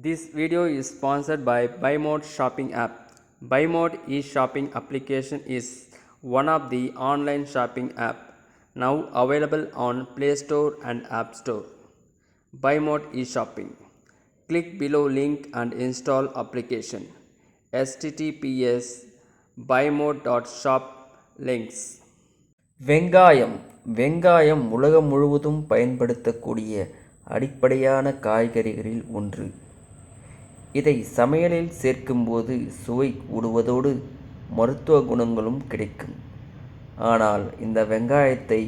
This video is sponsored by BuyMode shopping app. BuyMode e-shopping application is one of the online shopping app now available on Play Store and App Store. BuyMode e-shopping. Click below link and install application. https buymode.shop links. வெங்காயம் உலகம் முழுவதும் பயன்படுத்தக்கூடிய அடிப்படையான காய்கறிகளில் ஒன்று. இதை சமையலில் சேர்க்கும்போது சுவை கூடுவதோடு மருத்துவ குணங்களும் கிடைக்கும். ஆனால் இந்த வெங்காயத்தை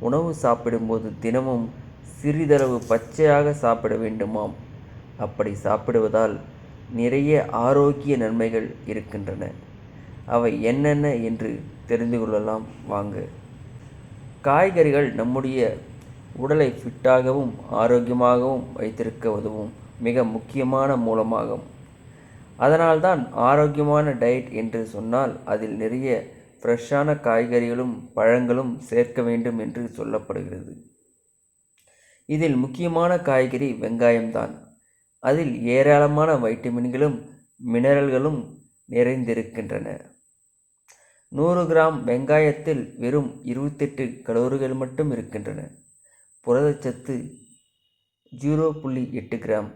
உணவு சாப்பிடும்போது தினமும் சிறிதளவு பச்சையாக சாப்பிட வேண்டுமாம். அப்படி சாப்பிடுவதால் நிறைய ஆரோக்கிய நன்மைகள் இருக்கின்றன. அவை என்னென்ன என்று தெரிந்து கொள்ளலாம் வாங்க. காய்கறிகள் நம்முடைய உடலை ஃபிட்டாகவும் ஆரோக்கியமாகவும் வைத்திருக்க உதவும் மிக முக்கியமான மூலமாகும். அதனால்தான் ஆரோக்கியமான டயட் என்று சொன்னால் அதில் நிறைய ஃப்ரெஷ்ஷான காய்கறிகளும் பழங்களும் சேர்க்க வேண்டும் என்று சொல்லப்படுகிறது. இதில் முக்கியமான காய்கறி வெங்காயம்தான். அதில் ஏராளமான வைட்டமின்களும் மினரல்களும் நிறைந்திருக்கின்றன. 100 கிராம் வெங்காயத்தில் வெறும் 28 கலோரிகள் மட்டும் இருக்கின்றன. புரதச்சத்து 0.8 கிராம்,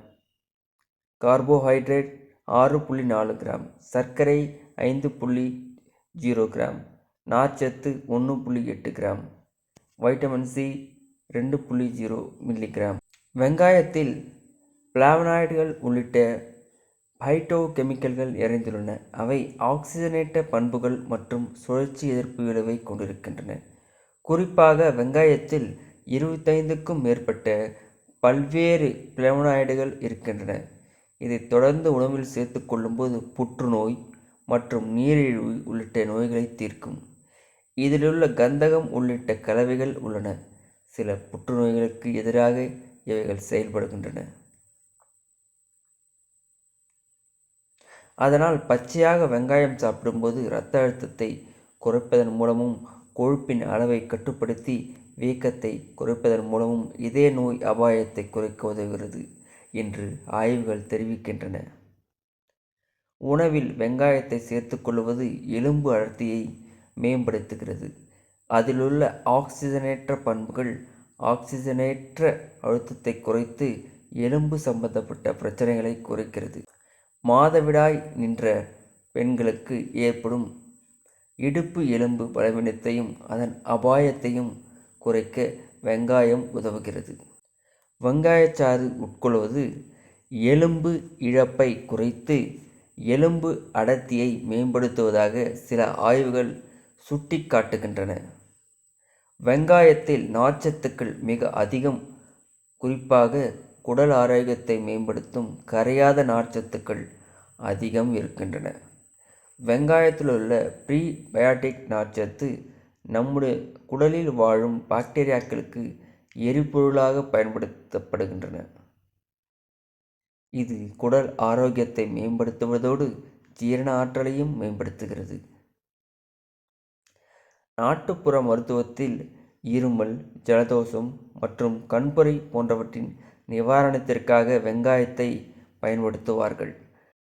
கார்போஹைட்ரேட் 6.4 கிராம், சர்க்கரை 5.0 கிராம், நார்ச்சத்து 1.8 கிராம், வைட்டமின் சி 2.0 மில்லிகிராம். வெங்காயத்தில் பிளாவனாய்டுகள் உள்ளிட்ட பைட்டோகெமிக்கல்கள் நிறைந்துள்ளன. அவை ஆக்சிஜனேற்ற பண்புகள் மற்றும் சுழற்சி எதிர்ப்பு விளைவை கொண்டிருக்கின்றன. குறிப்பாக வெங்காயத்தில் 25க்கும் மேற்பட்ட பல்வேறு பிளேவனாய்டுகள் இருக்கின்றன. இதை தொடர்ந்து உணவில் சேர்த்து கொள்ளும்போது புற்றுநோய் மற்றும் நீரிழிவு உள்ளிட்ட நோய்களை தீர்க்கும். இதிலுள்ள கந்தகம் உள்ளிட்ட கலவைகள் உள்ளன. சில புற்றுநோய்களுக்கு எதிராக இவைகள் செயல்படுகின்றன. அதனால் பச்சையாக வெங்காயம் சாப்பிடும்போது இரத்த அழுத்தத்தை குறைப்பதன் மூலமும் கொழுப்பின் அளவை கட்டுப்படுத்தி வீக்கத்தை குறைப்பதன் மூலமும் இதய நோய் அபாயத்தை குறைக்க உதவுகிறது என்று ஆய்வுகள் தெரிவிக்கின்றன. உணவில் வெங்காயத்தை சேர்த்துக்கொள்வது எலும்பு அடர்த்தியை மேம்படுத்துகிறது. அதிலுள்ள ஆக்சிஜனேற்ற பண்புகள் ஆக்சிஜனேற்ற அழுத்தத்தை குறைத்து எலும்பு சம்பந்தப்பட்ட பிரச்சனைகளை குறைக்கிறது. மாதவிடாய் நின்ற பெண்களுக்கு ஏற்படும் இடுப்பு எலும்பு பலவீனத்தையும் அதன் அபாயத்தையும் குறைக்க வெங்காயம் உதவுகிறது. வெங்காயச்சாறு உட்கொள்வது எலும்பு இழப்பை குறைத்து எலும்பு அடர்த்தியை மேம்படுத்துவதாக சில ஆய்வுகள் சுட்டிக்காட்டுகின்றன. வெங்காயத்தில் நார்ச்சத்துக்கள் மிக அதிகம். குறிப்பாக குடல் ஆரோக்கியத்தை மேம்படுத்தும் கரையாத நார்ச்சத்துக்கள் அதிகம் இருக்கின்றன. வெங்காயத்தில் உள்ள ப்ரீபயாட்டிக் நார்ச்சத்து நம்முடைய குடலில் வாழும் பாக்டீரியாக்களுக்கு எரிபொருளாக பயன்படுத்தப்படுகின்றன. இது குடல் ஆரோக்கியத்தை மேம்படுத்துவதோடு ஜீரண ஆற்றலையும் மேம்படுத்துகிறது. நாட்டுப்புற மருத்துவத்தில் இருமல், ஜலதோஷம் மற்றும் கண்பொறை போன்றவற்றின் நிவாரணத்திற்காக வெங்காயத்தை பயன்படுத்துவார்கள்.